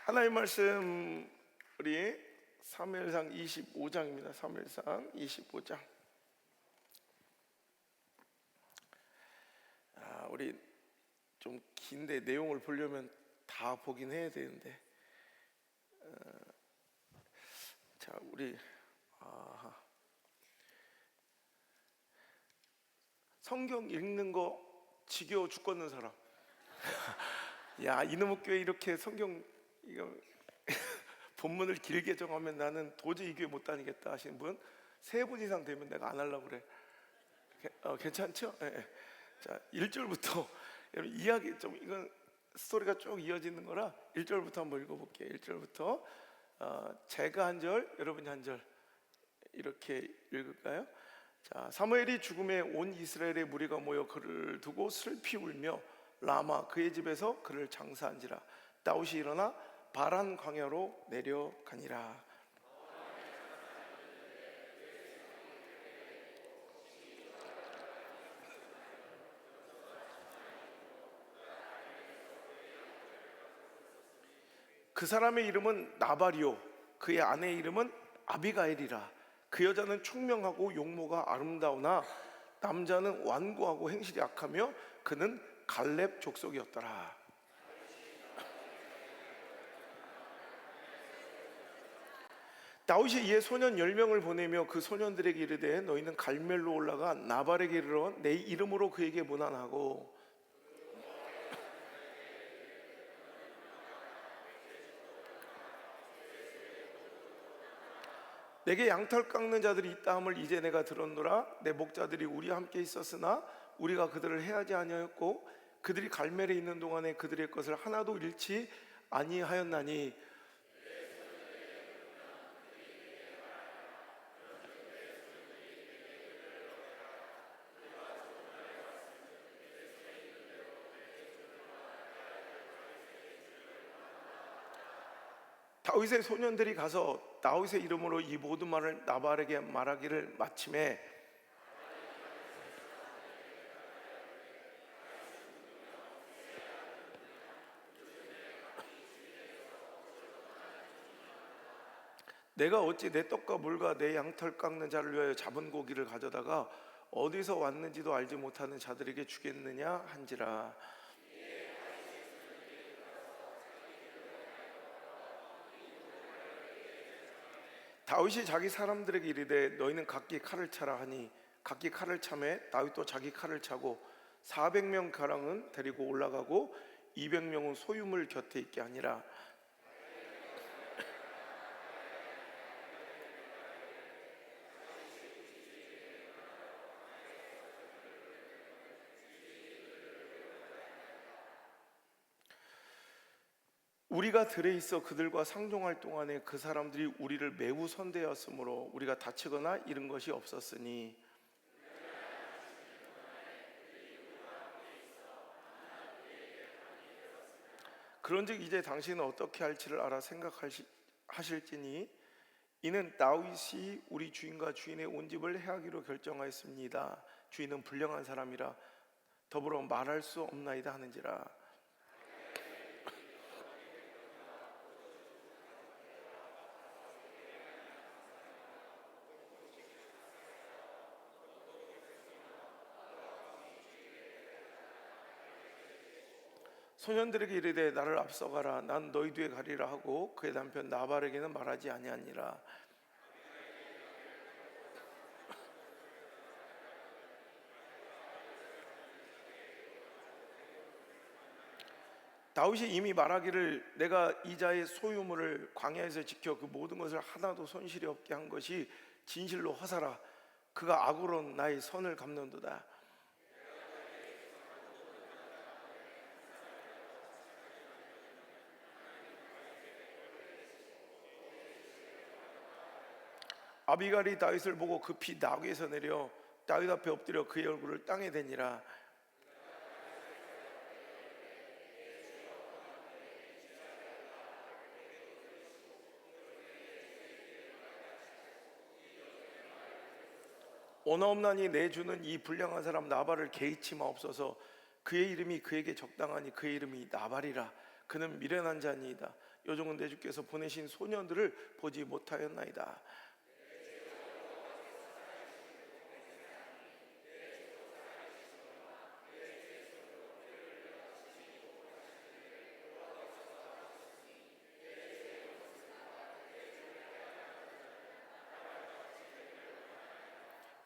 하나님 말씀 우리 사무엘상 25장입니다. 사무엘상 25장. 우리 좀 긴데 내용을 보려면 다 보긴 해야 되는데, 자 우리 성경 읽는 거 지겨워 죽겠는 사람. 야, 이놈의 교회 이렇게 성경 이거 본문을 길게 정하면 나는 도저히 이 교회 못 다니겠다 하시는 분 3분 이상 되면 내가 안 하려고 그래. 괜찮죠? 네. 자, 1절부터 여러분 이야기 좀, 이건 스토리가 쭉 이어지는 거라 1절부터 한번 읽어볼게요. 1절부터 제가 한 절, 여러분이 한 절 이렇게 읽을까요? 자, 사무엘이 죽음에 온 이스라엘의 무리가 모여 그를 두고 슬피 울며 라마 그의 집에서 그를 장사한지라. 다윗이 일어나 바란 광야로 내려가니라. 그 사람의 이름은 나발이요 그의 아내의 이름은 아비가일이라. 그 여자는 총명하고 용모가 아름다우나 남자는 완고하고 행실이 악하며 그는 갈렙 족속이었더라. 다윗이 이에 소년 10명을 보내며 그 소년들에게 이르되 너희는 갈멜로 올라가 나발에게 이르러 내 이름으로 그에게 문안하고 내게 양털 깎는 자들이 있다 함을 이제 내가 들었노라. 내 목자들이 우리와 함께 있었으나 우리가 그들을 해하지 아니하였고 그들이 갈멜에 있는 동안에 그들의 것을 하나도 잃지 아니하였나니 다윗의 소년들이 가서 다윗의 이름으로 이 모든 말을 나발에게 말하기를 마침에 내가 어찌 내 떡과 물과 내 양털 깎는 자를 위하여 잡은 고기를 가져다가 어디서 왔는지도 알지 못하는 자들에게 주겠느냐 한지라. 다윗이 자기 사람들에게 이르되 너희는 각기 칼을 차라 하니 각기 칼을 차매 다윗도 자기 칼을 차고 400명 가량은 데리고 올라가고 200명은 소유물 곁에 있게 하니라. 우리가 들에 있어 그들과 상종할 동안에 그 사람들이 우리를 매우 선대하였으므로 우리가 다치거나 잃은 것이 없었으니 그런즉 이제 당신은 어떻게 할지를 알아 생각하실지니 이는 다윗이 우리 주인과 주인의 온 집을 해하기로 결정하였습니다. 주인은 불량한 사람이라 더불어 말할 수 없나이다 하는지라. 소년들에게 이르되 나를 앞서가라 난 너희 뒤에 가리라 하고 그의 남편 나발에게는 말하지 아니하니라. 다윗이 이미 말하기를 내가 이 자의 소유물을 광야에서 지켜 그 모든 것을 하나도 손실이 없게 한 것이 진실로 허사라. 그가 악으로 나의 선을 갚는도다. 아비갈이 다윗을 보고 급히 나귀에서 내려 다윗 앞에 엎드려 그의 얼굴을 땅에 대니라. 오나옵나니 내 주는 이 불량한 사람 나발을 개의치 마옵소서. 그의 이름이 그에게 적당하니 그의 이름이 나발이라. 그는 미련한 자니이다. 여종은 내 주께서 보내신 소년들을 보지 못하였나이다.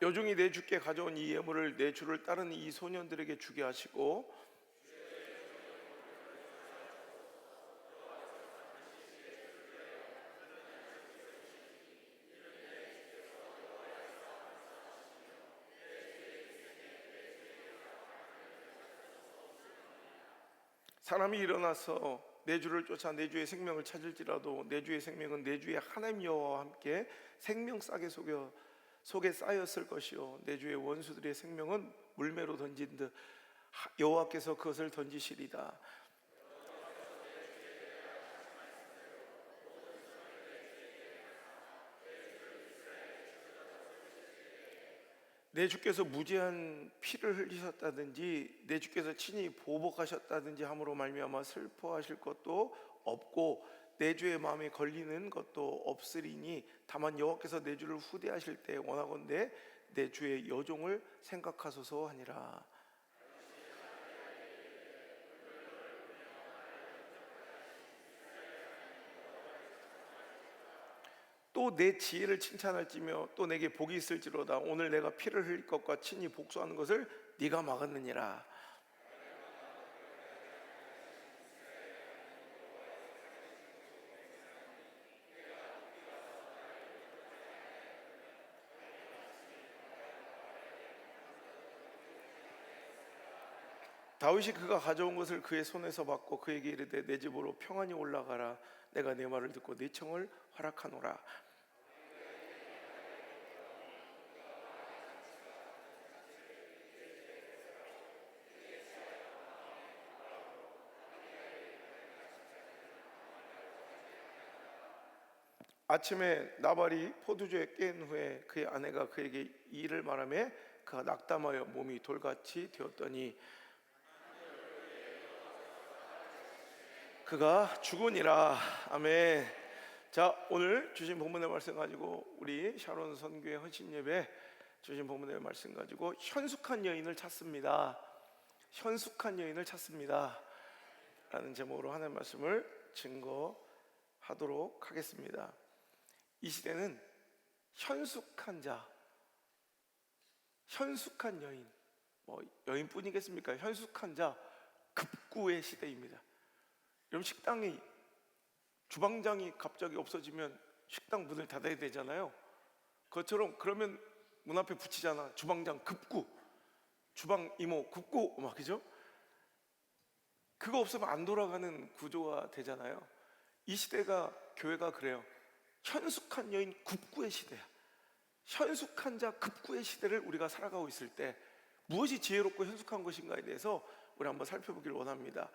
여종이 내 주께 가져온 이 예물을 내 주를 따르는 이 소년들에게 주게 하시고 사람이 일어나서 내 주를 쫓아 내 주의 생명을 찾을지라도 내 주의 생명은 내 주의 하나님 여호와와 함께 생명 싸게 속에 쌓였을 것이요 내 주의 원수들의 생명은 물매로 던진 듯 여호와께서 그것을 던지시리다. 내 주께서 무제한 피를 흘리셨다든지 내 주께서 친히 보복하셨다든지 함으로 말미암아 슬퍼하실 것도 없고 내 주의 마음에 걸리는 것도 없으리니 다만 여호와께서 내 주를 후대하실 때 원하건대 내 주의 여종을 생각하소서 하니라. 또 내 지혜를 칭찬할지며 또 내게 복이 있을지로다. 오늘 내가 피를 흘릴 것과 친히 복수하는 것을 네가 막았느니라. 다윗이 그가 가져온 것을 그의 손에서 받고 그에게 이르되 내 집으로 평안히 올라가라. 내가 내 말을 듣고 네 청을 허락하노라. 아침에 나발이 포도주에 깬 후에 그의 아내가 그에게 이 일을 말하며 그가 낙담하여 몸이 돌같이 되었더니 그가 죽으니라. 아멘. 자, 오늘 주신 본문의 말씀 가지고 우리 샤론 선교회 헌신 예배 주신 본문의 말씀 가지고 현숙한 여인을 찾습니다. 현숙한 여인을 찾습니다 라는 제목으로 하나님의 말씀을 증거하도록 하겠습니다. 이 시대는 현숙한 자, 현숙한 여인, 여인뿐이겠습니까? 현숙한 자 급구의 시대입니다. 여러분, 식당이 주방장이 갑자기 없어지면 식당 문을 닫아야 되잖아요. 그것처럼 그러면 문 앞에 붙이잖아. 주방장 급구, 주방 이모 급구, 막 그죠? 그거 없으면 안 돌아가는 구조가 되잖아요. 이 시대가 교회가 그래요. 현숙한 여인 급구의 시대야. 현숙한 자 급구의 시대를 우리가 살아가고 있을 때 무엇이 지혜롭고 현숙한 것인가에 대해서 우리 한번 살펴보기를 원합니다.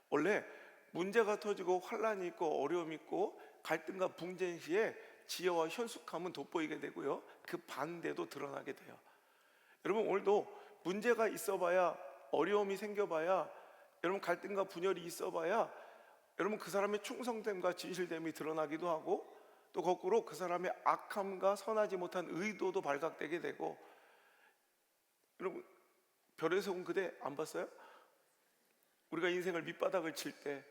원래 문제가 터지고 환란이 있고 어려움이 있고 갈등과 분쟁 시에 지혜와 현숙함은 돋보이게 되고요, 그 반대도 드러나게 돼요. 여러분, 오늘도 문제가 있어봐야, 어려움이 생겨봐야, 여러분 갈등과 분열이 있어봐야 여러분 그 사람의 충성됨과 진실됨이 드러나기도 하고, 또 거꾸로 그 사람의 악함과 선하지 못한 의도도 발각되게 되고. 여러분, 별에서 온 그대 안 봤어요? 우리가 인생을 밑바닥을 칠 때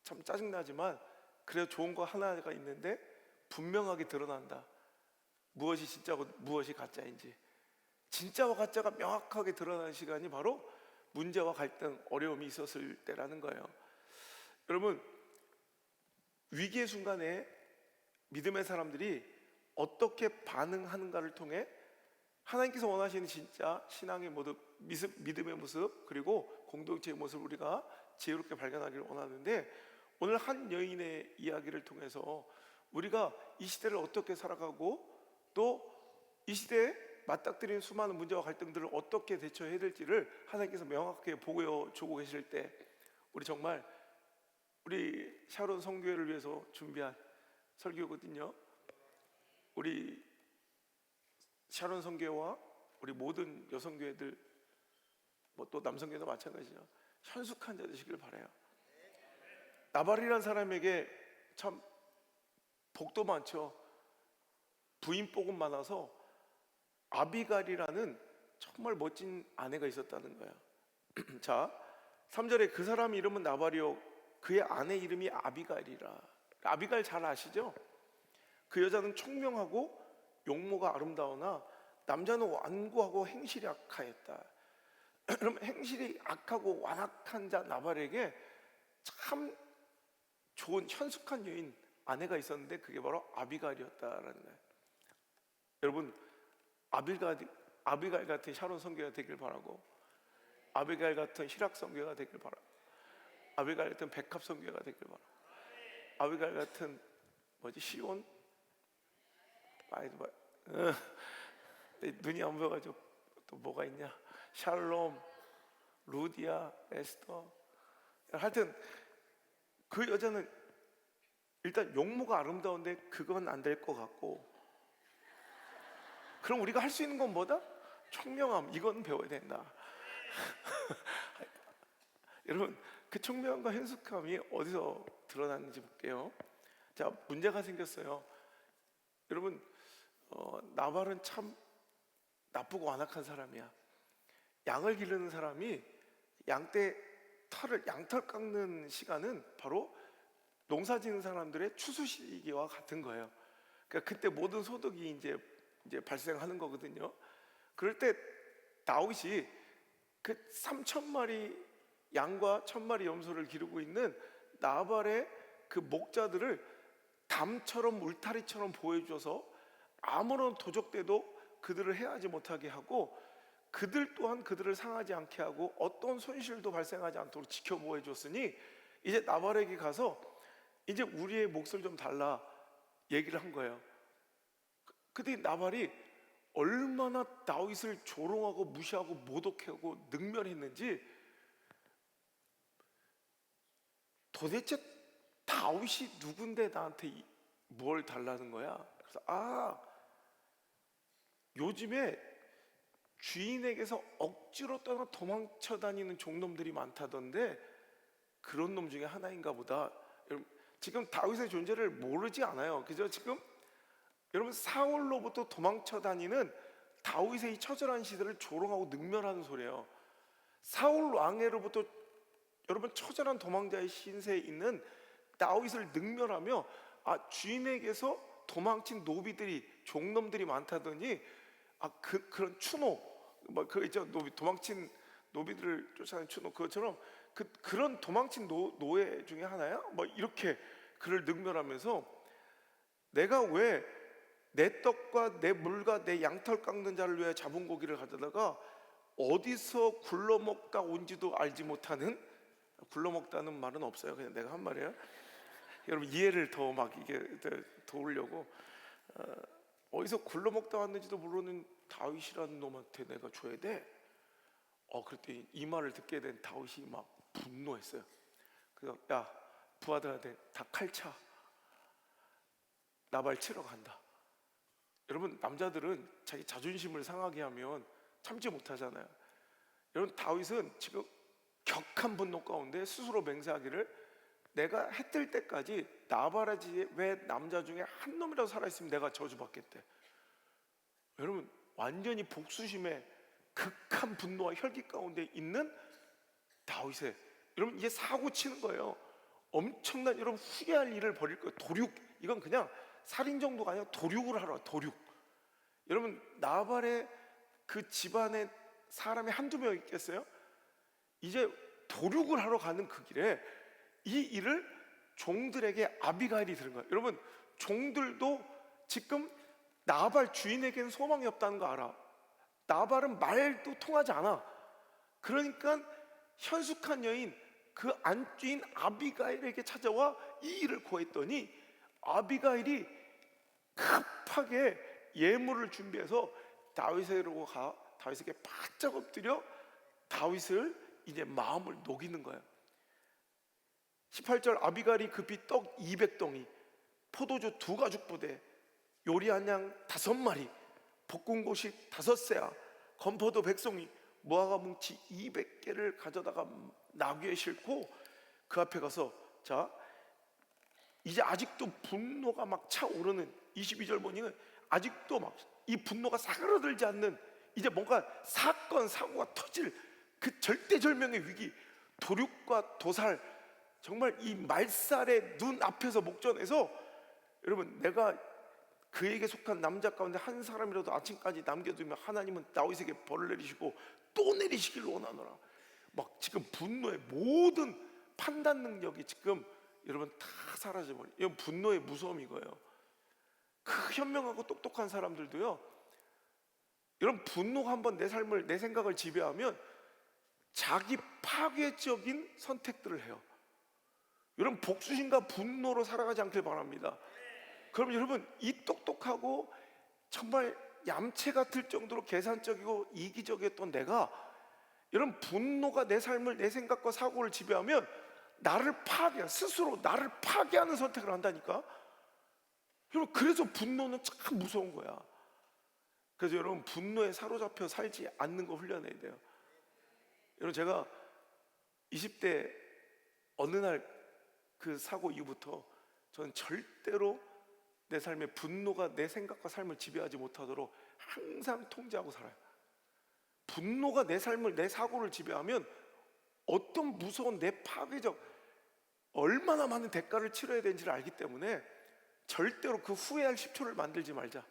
참 짜증나지만 그래도 좋은 거 하나가 있는데 분명하게 드러난다. 무엇이 진짜고 무엇이 가짜인지. 진짜와 가짜가 명확하게 드러나는 시간이 바로 문제와 갈등, 어려움이 있었을 때라는 거예요. 여러분, 위기의 순간에 믿음의 사람들이 어떻게 반응하는가를 통해 하나님께서 원하시는 진짜 신앙의 모습, 믿음의 모습, 그리고 공동체의 모습을 우리가 지혜롭게 발견하기를 원하는데, 오늘 한 여인의 이야기를 통해서 우리가 이 시대를 어떻게 살아가고 또 이 시대에 맞닥뜨리는 수많은 문제와 갈등들을 어떻게 대처해야 될지를 하나님께서 명확하게 보여주고 계실 때, 우리 정말 우리 샤론 성교회를 위해서 준비한 설교거든요. 우리 샤론 성교회와 우리 모든 여성교회들, 또 남성교회도 마찬가지죠. 현숙한 자 되시길 바라요. 나발이라는 사람에게 참 복도 많죠. 부인 복은 많아서 아비갈이라는 정말 멋진 아내가 있었다는 거야. 자, 3절에 그 사람 이름은 나발이요 그의 아내 이름이 아비갈이라. 아비갈 잘 아시죠? 그 여자는 총명하고 용모가 아름다우나 남자는 완고하고 행실이 악하였다. 그럼 행실이 악하고 완악한 자 나발에게 참 좋은 현숙한 여인 아내가 있었는데 그게 바로 아비갈이었다라는 거예요. 여러분, 아비갈 같은 샤론 선교가 되길 바라고, 아비갈 같은 히락 선교가 되길 바라고, 아비갈 같은 백합 선교가 되길 바라고, 아비갈 같은 시온 눈이 안 보여가지고 또 뭐가 있냐, 샬롬, 루디아, 에스더. 하여튼 그 여자는 일단 용모가 아름다운데 그건 안 될 것 같고, 그럼 우리가 할 수 있는 건 뭐다? 총명함, 이건 배워야 된다. 여러분, 그 총명함과 현숙함이 어디서 드러났는지 볼게요. 자, 문제가 생겼어요. 여러분, 나발은 참 나쁘고 완악한 사람이야. 양을 기르는 사람이 양털 깎는 시간은 바로 농사 짓는 사람들의 추수 시기와 같은 거예요. 그러니까 그때 모든 소득이 이제 발생하는 거거든요. 그럴 때 다윗이 그 3,000마리 양과 1,000마리 염소를 기르고 있는 나발의 그 목자들을 담처럼 울타리처럼 보여줘서 아무런 도적대도 그들을 해하지 못하게 하고, 그들 또한 그들을 상하지 않게 하고 어떤 손실도 발생하지 않도록 지켜보호 줬으니, 이제 나발에게 가서 이제 우리의 몫을 좀 달라 얘기를 한 거예요. 근데 나발이 얼마나 다윗을 조롱하고 무시하고 모독하고 능멸했는지, 도대체 다윗이 누군데 나한테 뭘 달라는 거야? 그래서 요즘에 주인에게서 억지로 떠나 도망쳐 다니는 종놈들이 많다던데 그런 놈 중에 하나인가 보다. 여러분, 지금 다윗의 존재를 모르지 않아요. 그죠? 지금 여러분, 사울로부터 도망쳐 다니는 다윗의 이 처절한 시대를 조롱하고 능멸하는 소리예요. 사울 왕에로부터 여러분 처절한 도망자의 신세에 있는 다윗을 능멸하며 주인에게서 도망친 노비들이 종놈들이 많다더니 그런 추노, 그 있죠, 도망친 노비들을 쫓아낸 추노, 그것처럼 그런 도망친 노예 중에 하나야? 이렇게 그를 능멸하면서, 내가 왜 내 떡과 내 물과 내 양털 깎는 자를 위해 잡은 고기를 가져다가 어디서 굴러먹다 온지도 알지 못하는, 굴러먹다는 말은 없어요, 그냥 내가 한 말이에요. 여러분 이해를 더 이게 도우려고, 어디서 굴러먹다 왔는지도 모르는 다윗이라는 놈한테 내가 줘야 돼. 그랬더니 이 말을 듣게 된 다윗이 막 분노했어요. 그래서 야, 부하들한테 다 칼차, 나발 치러 간다. 여러분, 남자들은 자기 자존심을 상하게 하면 참지 못하잖아요. 여러분, 다윗은 지금 격한 분노 가운데 스스로 맹세하기를, 내가 해 뜰 때까지 나발의 왜 남자 중에 한 놈이라도 살아있으면 내가 저주받겠대. 여러분, 완전히 복수심에 극한 분노와 혈기 가운데 있는 다윗의, 여러분 이게 사고 치는 거예요. 엄청난, 여러분 후회할 일을 벌일 거예요. 도륙, 이건 그냥 살인 정도가 아니라 도륙을 하러 와요. 도륙. 여러분, 나발의 그 집안에 사람이 한두 명 있겠어요? 이제 도륙을 하러 가는 그 길에 이 일을 종들에게 아비가일이 들은 거예요. 여러분, 종들도 지금 나발 주인에게는 소망이 없다는 거 알아. 나발은 말도 통하지 않아. 그러니까 현숙한 여인, 그 안주인 아비가일에게 찾아와 이 일을 고했더니, 아비가일이 급하게 예물을 준비해서 다윗에게로 가 다윗에게 바짝 엎드려 다윗을 이제 마음을 녹이는 거예요. 18절, 아비가일이 급히 떡 200덩이, 포도주 2가죽 부대, 요리한 양 5마리, 볶은 고식 5세아, 건포도 100송이, 무화과 뭉치 200개를 가져다가 나귀에 싣고 그 앞에 가서, 자, 이제 아직도 분노가 막 차오르는 22절 보니까 아직도 막 이 분노가 사그러들지 않는, 이제 뭔가 사건 사고가 터질 그 절대절명의 위기, 도륙과 도살, 정말 이 말살의 눈 앞에서 목전에서, 여러분, 내가 그에게 속한 남자 가운데 한 사람이라도 아침까지 남겨두면 하나님은 다윗에게 벌을 내리시고 또 내리시길 원하노라. 막 지금 분노의 모든 판단 능력이 지금 여러분 다 사라져버려요. 이건 분노의 무서움이 거예요. 그 현명하고 똑똑한 사람들도요, 여러분, 분노가 한번 내 삶을, 내 생각을 지배하면 자기 파괴적인 선택들을 해요. 여러분, 복수심과 분노로 살아가지 않길 바랍니다. 그럼 여러분, 이 똑똑하고 정말 얌체 같을 정도로 계산적이고 이기적이었던 내가, 여러분, 분노가 내 삶을, 내 생각과 사고를 지배하면 나를 파괴, 스스로 나를 파괴하는 선택을 한다니까. 여러분, 그래서 분노는 참 무서운 거야. 그래서 여러분, 분노에 사로잡혀 살지 않는 거 훈련해야 돼요. 여러분, 제가 20대 어느 날 그 사고 이후부터 저는 절대로 내 삶에 분노가 내 생각과 삶을 지배하지 못하도록 항상 통제하고 살아요. 분노가 내 삶을, 내 사고를 지배하면 어떤 무서운 내 파괴적, 얼마나 많은 대가를 치러야 되는지를 알기 때문에 절대로 그 후회할 10초를 만들지 말자.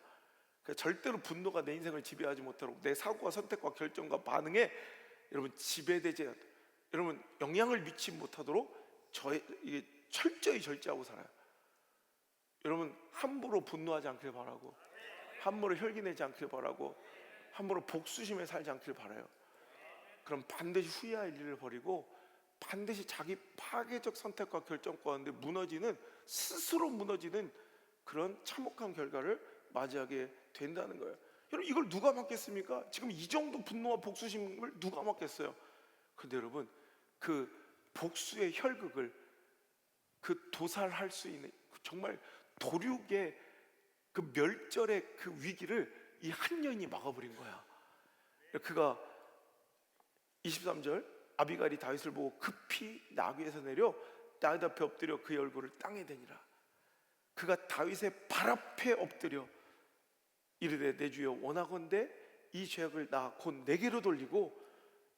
그러니까 절대로 분노가 내 인생을 지배하지 못하도록 내 사고와 선택과 결정과 반응에 여러분 지배되지, 여러분 영향을 미치지 못하도록 이게 철저히 절제하고 살아요. 여러분, 함부로 분노하지 않길 바라고, 함부로 혈기내지 않길 바라고, 함부로 복수심에 살지 않길 바라요. 그럼 반드시 후회할 일을 버리고 반드시 자기 파괴적 선택과 결정 가운데 무너지는, 스스로 무너지는 그런 참혹한 결과를 맞이하게 된다는 거예요. 여러분, 이걸 누가 막겠습니까? 지금 이 정도 분노와 복수심을 누가 막겠어요? 근데 여러분, 그 복수의 혈극을, 그 도살할 수 있는 정말 도륙의 그 멸절의 그 위기를 이 한 여인이 막아버린 거야. 그가 23절, 아비가일이 다윗을 보고 급히 나귀에서 내려 다윗 앞에 엎드려 그의 얼굴을 땅에 대니라. 그가 다윗의 발 앞에 엎드려 이르되 내 주여 원하건대 이 죄악을 나 곧 내게로 돌리고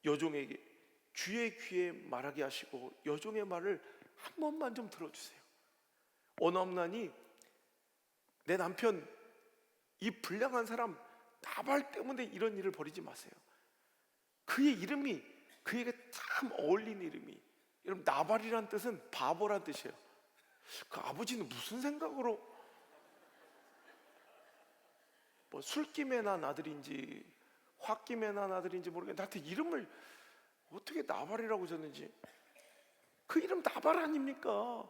여종에게 주의 귀에 말하게 하시고 여종의 말을 한 번만 좀 들어주세요. 원없나니 내 남편 이 불량한 사람 나발 때문에 이런 일을 벌이지 마세요. 그의 이름이 그에게 참 어울리는 이름이, 여러분, 나발이란 뜻은 바보란 뜻이에요. 그 아버지는 무슨 생각으로 뭐 술김에 난 아들인지 홧김에 난 아들인지 모르겠는데 나한테 이름을 어떻게 나발이라고 졌는지. 그 이름 나발 아닙니까?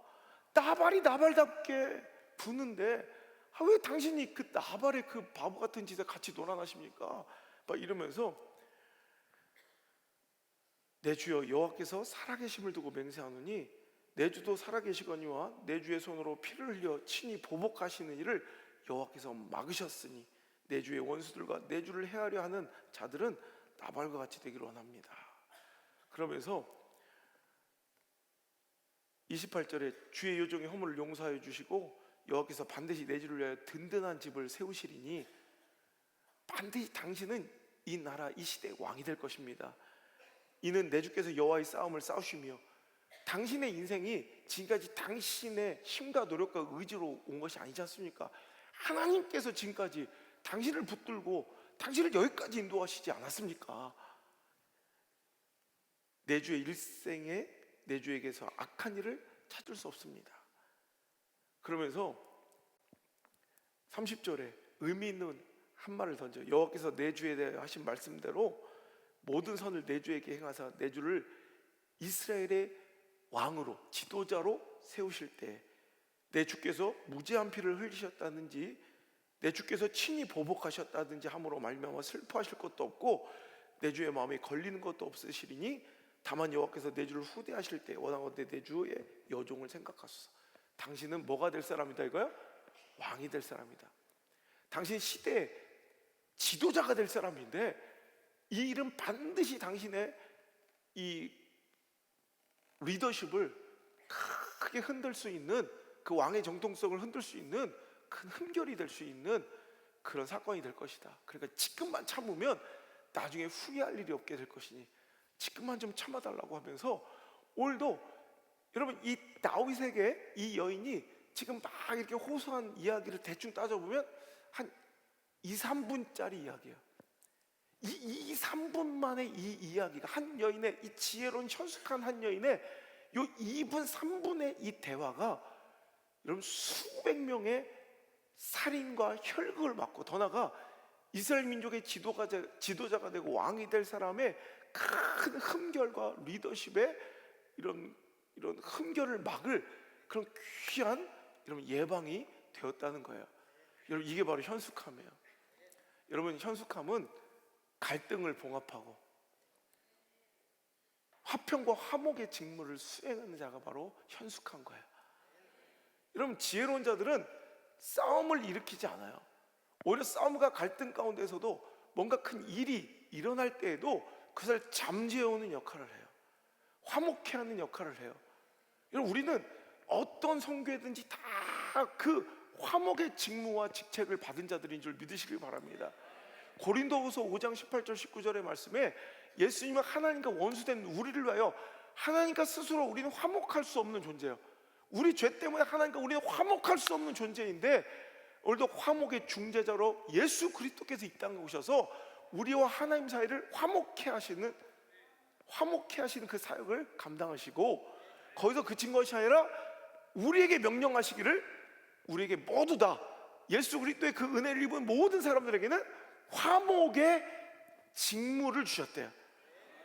나발이 나발답게 부는데 왜 당신이 그 나발의 그 바보 같은 짓에 같이 놀아나십니까? 막 이러면서 내 주여 여호와께서 살아계심을 두고 맹세하노니 내 주도 살아계시거니와 내 주의 손으로 피를 흘려 친히 보복하시는 일을 여호와께서 막으셨으니 내 주의 원수들과 내 주를 해하려 하는 자들은 나발과 같이 되기를 원합니다. 그러면서 28절에 주의 요종의 허물을 용서하여 주시고 여호와께서 반드시 내 주를 위하여 든든한 집을 세우시리니 반드시 당신은 이 나라 이 시대의 왕이 될 것입니다. 이는 내 주께서 여호와의 싸움을 싸우시며 당신의 인생이 지금까지 당신의 힘과 노력과 의지로 온 것이 아니지 않습니까? 하나님께서 지금까지 당신을 붙들고 당신을 여기까지 인도하시지 않았습니까? 내 주의 일생에 내 주에게서 악한 일을 찾을 수 없습니다. 그러면서 30절에 의미 있는 한 말을 던져요. 여호와께서 내 주에 대해 하신 말씀대로 모든 선을 내 주에게 행하사 내 주를 이스라엘의 왕으로 지도자로 세우실 때 내 주께서 무죄한 피를 흘리셨다든지 내 주께서 친히 보복하셨다든지 함으로 말미암아 슬퍼하실 것도 없고 내 주의 마음에 걸리는 것도 없으시리니 다만 여호와께서 내 주를 후대하실 때 원하건대 내 주의 여종을 생각하소서. 당신은 뭐가 될 사람이다 이거야? 왕이 될 사람이다. 당신 시대의 지도자가 될 사람인데 이 일은 반드시 당신의 이 리더십을 크게 흔들 수 있는 그 왕의 정통성을 흔들 수 있는 큰 흠결이 될 수 있는 그런 사건이 될 것이다. 그러니까 지금만 참으면 나중에 후회할 일이 없게 될 것이니 지금만 좀 참아달라고 하면서, 오늘도 여러분 이 다윗에게 이 여인이 지금 막 이렇게 호소한 이야기를 대충 따져보면 한 2, 3분짜리 이야기예요. 이 3분 만에 이 이야기가, 한 여인의, 이 지혜로운 현숙한 한 여인의 요 2분 3분의 이 대화가 여러분 수백 명의 살인과 혈극을 막고, 더 나아가 이스라엘 민족의 지도자가 되고 왕이 될 사람의 큰 흠결과 리더십의 이런 흠결을 막을 그런 귀한 여러분 예방이 되었다는 거예요. 여러분 이게 바로 현숙함이에요. 여러분 현숙함은 갈등을 봉합하고 화평과 화목의 직무를 수행하는 자가 바로 현숙한 거예요. 여러분 지혜로운 자들은 싸움을 일으키지 않아요. 오히려 싸움과 갈등 가운데서도 뭔가 큰 일이 일어날 때에도 그것을 잠재우는 역할을 해요. 화목케 하는 역할을 해요. 여러분 우리는 어떤 선교회든지 다 그 화목의 직무와 직책을 받은 자들인 줄 믿으시길 바랍니다. 고린도후서 5장 18절 19절의 말씀에 예수님은 하나님과 원수된 우리를 위하여 하나님과 스스로 우리는 화목할 수 없는 존재예요. 우리 죄 때문에 하나님과 우리는 화목할 수 없는 존재인데, 오늘도 화목의 중재자로 예수 그리스도께서 이 땅에 오셔서 우리와 하나님 사이를 화목케 하시는 그 사역을 감당하시고, 거기서 그친 것이 아니라 우리에게 명령하시기를 우리에게 모두 다 예수 그리스도의 그 은혜를 입은 모든 사람들에게는 화목의 직무를 주셨대요.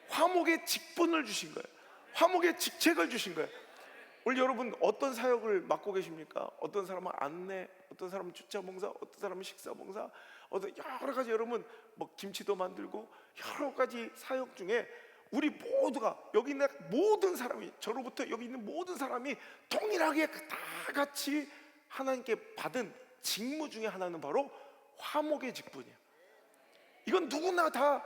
화목의 직분을 주신 거예요. 화목의 직책을 주신 거예요. 오늘 여러분 어떤 사역을 맡고 계십니까? 어떤 사람은 안내, 어떤 사람은 주차봉사, 어떤 사람은 식사봉사, 어떤 여러 가지, 여러분 뭐 김치도 만들고 여러 가지 사역 중에 우리 모두가, 여기 있는 모든 사람이, 저로부터 여기 있는 모든 사람이 동일하게 다 같이 하나님께 받은 직무 중에 하나는 바로 화목의 직분이에요. 이건 누구나 다,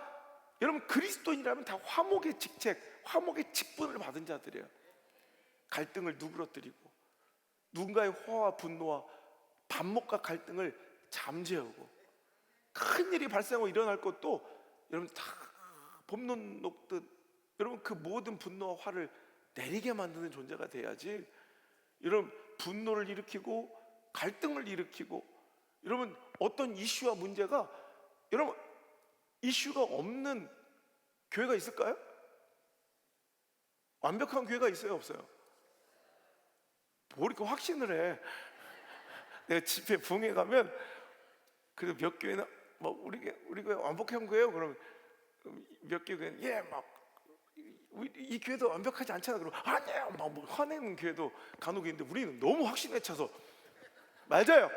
여러분 그리스도인이라면 다 화목의 직책, 화목의 직분을 받은 자들이에요. 갈등을 누그러뜨리고 누군가의 화와 분노와 반목과 갈등을 잠재우고, 큰 일이 발생하고 일어날 것도 여러분 다 봄눈 녹듯 여러분 그 모든 분노와 화를 내리게 만드는 존재가 돼야지, 여러분 분노를 일으키고 갈등을 일으키고, 여러분 어떤 이슈와 문제가, 여러분 이슈가 없는 교회가 있을까요? 완벽한 교회가 있어요, 없어요? 뭐 이렇게 확신을 해? 내가 집회 부흥회 가면 그래도 몇 교회는 뭐 우리 교회 완벽한 교회요? 그럼 몇 교회는 이 교회도 완벽하지 않잖아. 그럼 아니에요, 막 뭐 화내는 교회도 간혹 있는데 우리는 너무 확신에 차서 맞아요.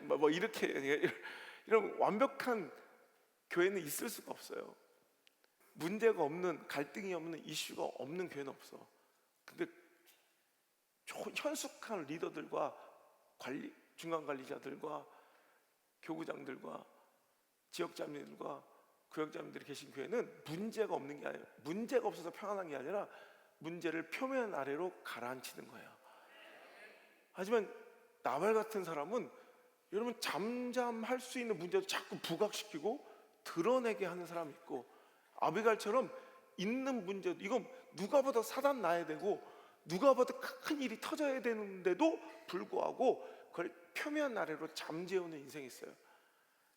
뭐 이렇게 이런 완벽한 교회는 있을 수가 없어요. 문제가 없는, 갈등이 없는, 이슈가 없는 교회는 없어. 근데 현숙한 리더들과 중간 관리자들과 교구장들과 지역자매들과 구역자매들이 계신 교회는 문제가 없는 게 아니라, 문제가 없어서 평안한 게 아니라 문제를 표면 아래로 가라앉히는 거예요. 하지만 나발 같은 사람은 여러분 잠잠할 수 있는 문제도 자꾸 부각시키고 드러내게 하는 사람이 있고, 아비갈처럼 있는 문제도, 이건 누가 봐도 사단 나야 되고 누가 봐도 큰 일이 터져야 되는데도 불구하고 그걸 표면 아래로 잠재우는 인생이 있어요.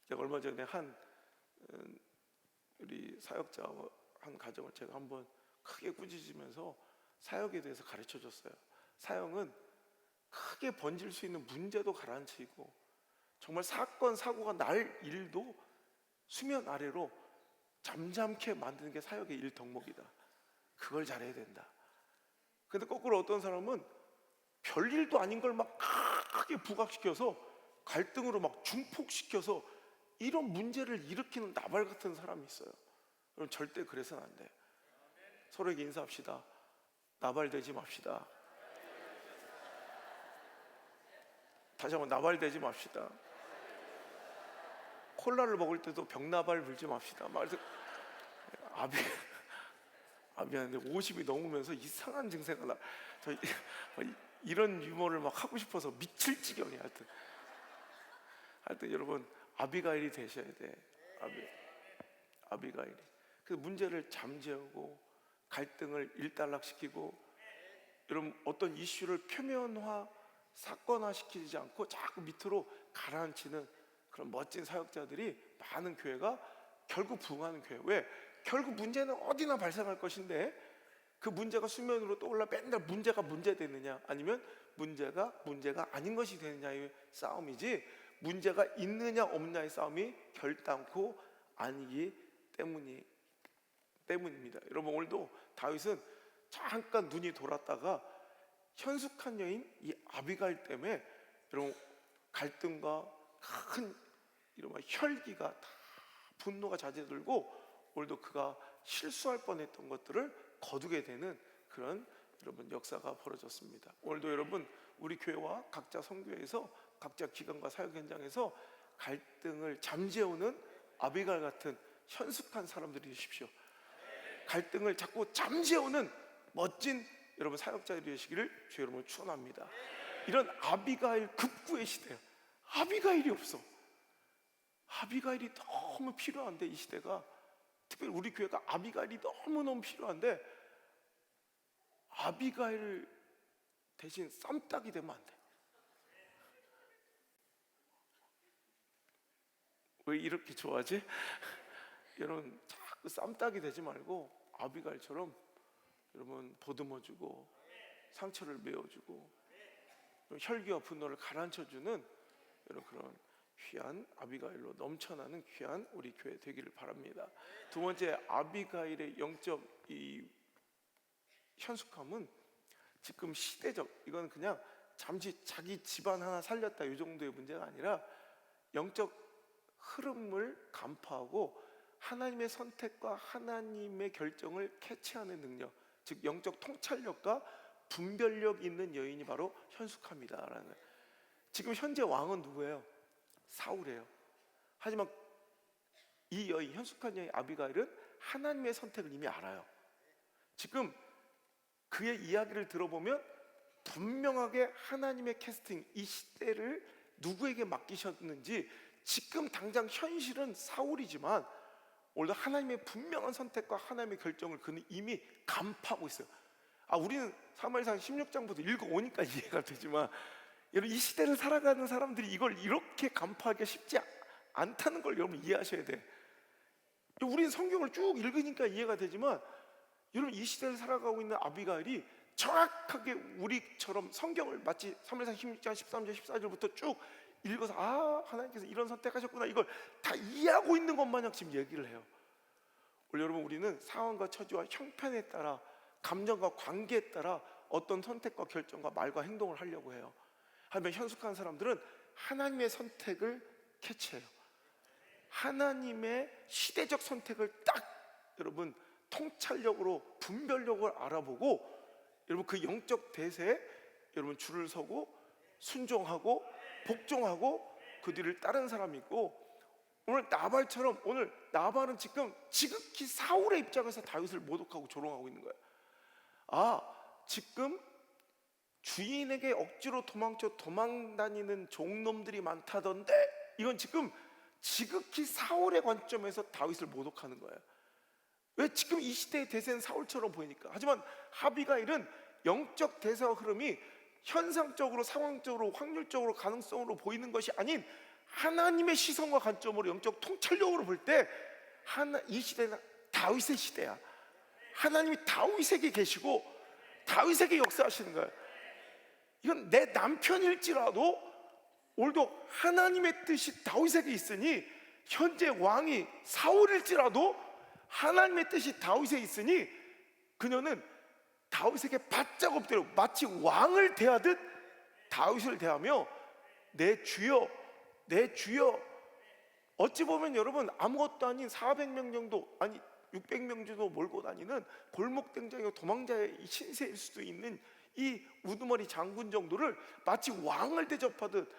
제가 얼마 전에 우리 사역자 한 가정을 제가 한번 크게 꾸짖으면서 사역에 대해서 가르쳐 줬어요. 사역은 크게 번질 수 있는 문제도 가라앉히고, 정말 사건 사고가 날 일도 수면 아래로 잠잠케 만드는 게 사역의 일 덕목이다. 그걸 잘해야 된다. 근데 거꾸로 어떤 사람은 별일도 아닌 걸 막 크게 부각시켜서 갈등으로 막 중폭시켜서 이런 문제를 일으키는 나발 같은 사람이 있어요. 그럼 절대 그래서는 안 돼. 서로에게 인사합시다. 나발되지 맙시다. 다시 한번 나발되지 맙시다. 콜라를 먹을 때도 병나발 불지 맙시다. 말해서 미안한데 50이 넘으면서 이상한 증세가 나. 이런 유머를 막 하고 싶어서 미칠 지경이야. 하여튼 여러분, 아비가일이 되셔야 돼. 아비가일이. 그 문제를 잠재우고 갈등을 일단락시키고, 여러분 어떤 이슈를 표면화, 사건화 시키지 않고 자꾸 밑으로 가라앉히는 그런 멋진 사역자들이 많은 교회가 결국 부흥하는 교회. 왜? 결국 문제는 어디나 발생할 것인데 그 문제가 수면으로 떠올라 맨날 문제가 문제되느냐, 아니면 문제가 아닌 것이 되느냐의 싸움이지, 문제가 있느냐 없느냐의 싸움이 결단코 아니기 때문입니다. 여러분, 오늘도 다윗은 잠깐 눈이 돌았다가 현숙한 여인 이 아비가일 때문에 여러분 갈등과 큰 이런 혈기가 다 분노가 자제들고, 오늘도 그가 실수할 뻔했던 것들을 거두게 되는 그런 여러분 역사가 벌어졌습니다. 오늘도 여러분 우리 교회와 각자 선교회에서 각자 기관과 사역 현장에서 갈등을 잠재우는 아비가일 같은 현숙한 사람들이 되십시오. 갈등을 자꾸 잠재우는 멋진 여러분 사역자들이 되시기를 주 여러분 축원합니다. 이런 아비가일 급구의 시대야. 아비가일이 없어. 아비가일이 너무 필요한데, 이 시대가, 특별히 우리 교회가 아비가일이 너무너무 필요한데, 아비가일 대신 쌈딱이 되면 안 돼. 왜 이렇게 좋아하지? 여러분 자꾸 쌈딱이 되지 말고 아비가일처럼 여러분 보듬어주고 상처를 메워주고 혈기와 분노를 가라앉혀주는 여러분 그런 귀한 아비가일로 넘쳐나는 귀한 우리 교회 되기를 바랍니다. 두 번째, 아비가일의 영적 이 현숙함은 지금 시대적, 이건 그냥 잠시 자기 집안 하나 살렸다 이 정도의 문제가 아니라 영적 흐름을 간파하고 하나님의 선택과 하나님의 결정을 캐치하는 능력, 즉 영적 통찰력과 분별력 있는 여인이 바로 현숙함이다라는 거예요. 지금 현재 왕은 누구예요? 사울이에요. 하지만 이 여인, 현숙한 여인 아비가일은 하나님의 선택을 이미 알아요. 지금 그의 이야기를 들어보면 분명하게 하나님의 캐스팅, 이 시대를 누구에게 맡기셨는지, 지금 당장 현실은 사울이지만 오늘도 하나님의 분명한 선택과 하나님의 결정을 그는 이미 간파하고 있어요. 우리는 사무엘상 16장부터 읽어오니까 이해가 되지만, 여러분 이 시대를 살아가는 사람들이 이걸 이렇게 간파하기가 쉽지 않다는 걸 여러분 이해하셔야 돼. 우리는 성경을 쭉 읽으니까 이해가 되지만, 여러분 이 시대를 살아가고 있는 아비가일이 정확하게 우리처럼 성경을 마치 사무엘상 16장 13절 14절부터 쭉 읽어서 하나님께서 이런 선택하셨구나, 이걸 다 이해하고 있는 것 마냥 지금 얘기를 해요. 오늘 여러분 우리는 상황과 처지와 형편에 따라, 감정과 관계에 따라 어떤 선택과 결정과 말과 행동을 하려고 해요. 하지만 현숙한 사람들은 하나님의 선택을 캐치해요. 하나님의 시대적 선택을 딱 여러분 통찰력으로, 분별력을 알아보고, 여러분 그 영적 대세에 여러분 줄을 서고 순종하고 복종하고 그 뒤를 따른 사람이 있고, 오늘 나발처럼, 오늘 나발은 지금 지극히 사울의 입장에서 다윗을 모독하고 조롱하고 있는 거예요. 지금 주인에게 억지로 도망다니는 종놈들이 많다던데, 이건 지금 지극히 사울의 관점에서 다윗을 모독하는 거예요. 왜? 지금 이 시대의 대세는 사울처럼 보이니까. 하지만 아비가일은 영적 대세와 흐름이 현상적으로, 상황적으로, 확률적으로, 가능성으로 보이는 것이 아닌 하나님의 시선과 관점으로 영적 통찰력으로 볼 때 이 시대는 다윗의 시대야. 하나님이 다윗에게 계시고 다윗에게 역사하시는 거예요. 이건 내 남편일지라도 오늘도 하나님의 뜻이 다윗에게 있으니, 현재 왕이 사울일지라도 하나님의 뜻이 다윗에 있으니 그녀는 다윗에게 바짝 엎드려 마치 왕을 대하듯 다윗을 대하며 내 주여, 내 주여. 어찌 보면 여러분 아무것도 아닌 400명 정도, 아니 600명 정도 몰고 다니는 골목댕장이고 도망자의 신세일 수도 있는 이 우두머리 장군 정도를 마치 왕을 대접하듯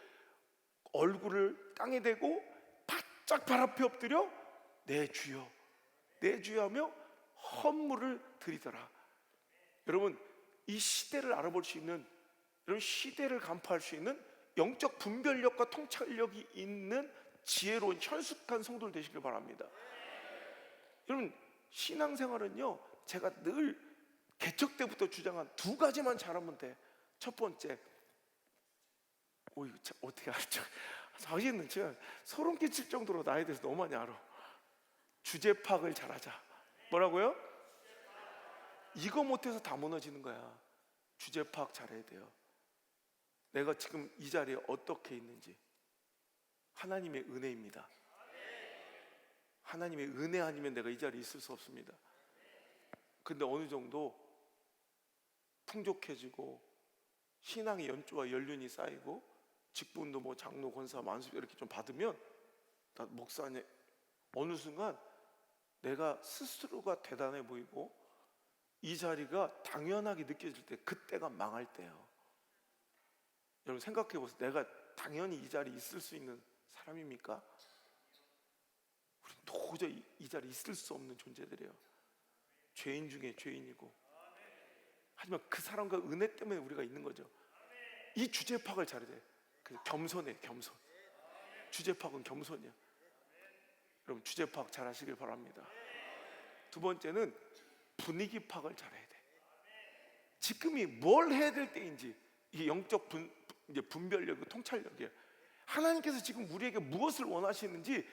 얼굴을 땅에 대고 바짝 발 앞에 엎드려 내 주여, 내 주여 하며 헌물을 드리더라. 여러분 이 시대를 알아볼 수 있는 여러분, 시대를 간파할 수 있는 영적 분별력과 통찰력이 있는 지혜로운 현숙한 성도들 되시길 바랍니다. 여러분, 신앙생활은요, 제가 늘 개척 때부터 주장한 두 가지만 잘하면 돼. 첫 번째, 이거 참 어떻게 알죠? 자기는 제가 소름 끼칠 정도로 나에 대해서 너무 많이 알아. 주제 파악을 잘하자. 뭐라고요? 이거 못해서 다 무너지는 거야. 주제 파악 잘해야 돼요. 내가 지금 이 자리에 어떻게 있는지 하나님의 은혜입니다. 하나님의 은혜 아니면 내가 이 자리에 있을 수 없습니다. 근데 어느 정도 풍족해지고 신앙의 연조와 연륜이 쌓이고 직분도 뭐 장로, 권사, 만수 이렇게 좀 받으면 나 목사님 어느 순간 내가 스스로가 대단해 보이고 이 자리가 당연하게 느껴질 때, 그때가 망할 때예요. 여러분 생각해 보세요. 내가 당연히 이 자리에 있을 수 있는 사람입니까? 우리 도저히 이 자리에 있을 수 없는 존재들이에요. 죄인 중에 죄인이고, 하지만 그 사람과 은혜 때문에 우리가 있는 거죠. 이 주제 파악을 잘해야 돼. 겸손해, 겸손. 주제 파악은 겸손이야. 여러분 주제 파악 잘 하시길 바랍니다. 두 번째는 분위기 파악을 잘해야 돼. 지금이 뭘 해야 될 때인지, 이게 영적 분별력, 통찰력이에요. 하나님께서 지금 우리에게 무엇을 원하시는지,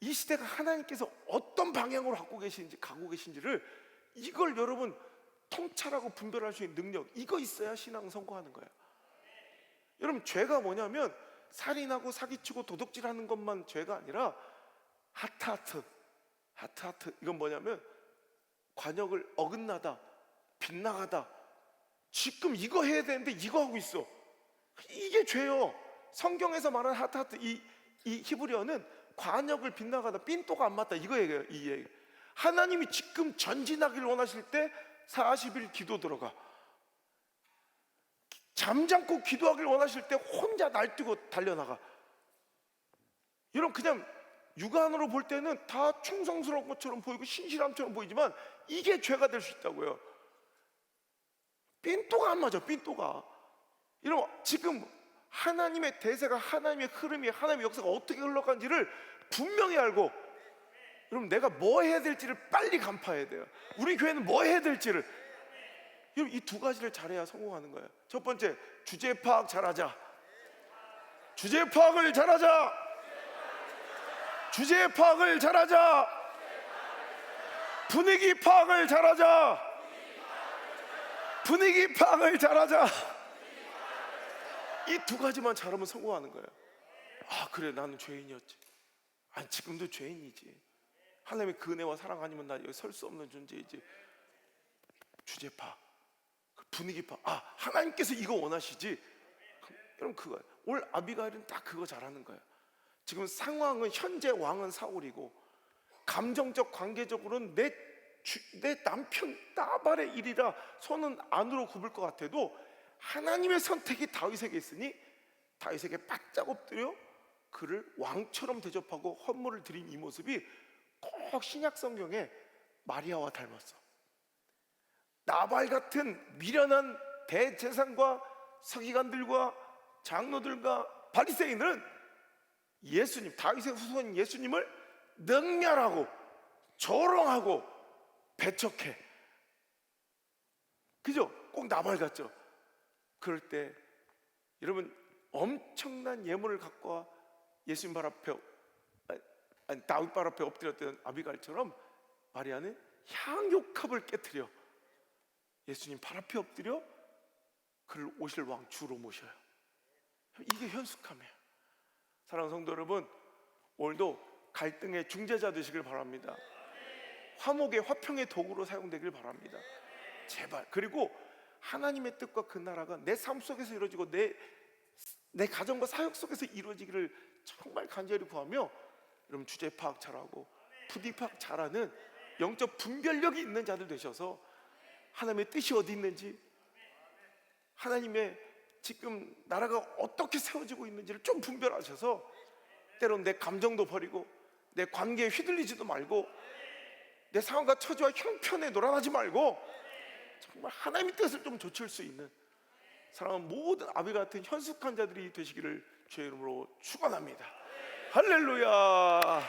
이 시대가 하나님께서 어떤 방향으로 가고 계신지를 이걸 여러분 통찰하고 분별할 수 있는 능력, 이거 있어야 신앙 성공하는 거예요. 여러분 죄가 뭐냐면 살인하고 사기치고 도둑질하는 것만 죄가 아니라 하트 이건 뭐냐면 관역을 어긋나다, 빗나가다, 지금 이거 해야 되는데 이거 하고 있어. 이게 죄요. 성경에서 말하는 하트 이 히브리어는 관역을 빗나가다, 삔또가 안 맞다, 이거 얘기해요. 이 얘기. 하나님이 지금 전진하기를 원하실 때 40일 기도 들어가. 잠잠고 기도하기를 원하실 때 혼자 날뛰고 달려나가. 여러분 그냥 육안으로 볼 때는 다 충성스러운 것처럼 보이고 신실함처럼 보이지만 이게 죄가 될 수 있다고요. 삔또가 안 맞아, 삔또가. 여러분 지금 하나님의 대세가, 하나님의 흐름이, 하나님의 역사가 어떻게 흘러간지를 분명히 알고, 여러분 내가 뭐 해야 될지를 빨리 간파해야 돼요. 우리 교회는 뭐 해야 될지를. 여러분 이 두 가지를 잘해야 성공하는 거예요. 첫 번째, 주제 파악 잘하자. 주제 파악을 잘하자. 주제 파악을 잘하자. 분위기 파악을 잘하자. 분위기 파악을 잘하자. 이 두 가지만 잘하면 성공하는 거예요. 아 그래, 나는 죄인이었지. 아니 지금도 죄인이지. 하나님의 그 은혜와 사랑 아니면 나 여기 설 수 없는 존재이지. 주제 파악, 분위기 파악. 아 하나님께서 이거 원하시지. 여러분 그거예요. 올 아비가일은 딱 그거 잘하는 거예요. 지금 상황은, 현재 왕은 사울이고 감정적 관계적으로는 내 남편 나발의 일이라 손은 안으로 굽을 것 같아도 하나님의 선택이 다윗에게 있으니 다윗에게 바짝 엎드려 그를 왕처럼 대접하고 헌물을 드린 이 모습이 꼭 신약 성경에 마리아와 닮았어. 나발 같은 미련한 대제사장과 서기관들과 장로들과 바리새인들은 예수님, 다윗의 후손인 예수님을 능멸하고 조롱하고 배척해. 그죠? 꼭 나발 같죠? 그럴 때 여러분 엄청난 예물을 갖고 와 예수님 발 앞에, 다윗 발 앞에 엎드렸던 아비가일처럼 마리아는 향유컵을 깨트려 예수님 발 앞에 엎드려 그를 오실 왕 주로 모셔요. 이게 현숙함이에요. 사랑하는 성도 여러분, 오늘도 갈등의 중재자 되시길 바랍니다. 화목의 화평의 도구로 사용되길 바랍니다. 제발. 그리고 하나님의 뜻과 그 나라가 내 삶 속에서 이루어지고 내 가정과 사역 속에서 이루어지기를 정말 간절히 구하며, 여러분 주제 파악 잘하고 분위기 파악 잘하는 영적 분별력이 있는 자들 되셔서 하나님의 뜻이 어디 있는지, 하나님의 지금 나라가 어떻게 세워지고 있는지를 좀 분별하셔서 때로는 내 감정도 버리고 내 관계에 휘둘리지도 말고 내 상황과 처지와 형편에 놀아나지 말고 정말 하나님의 뜻을 좀 좇을 수 있는 사랑하는 모든 아비 같은 현숙한 자들이 되시기를 주의 이름으로 축원합니다. 할렐루야.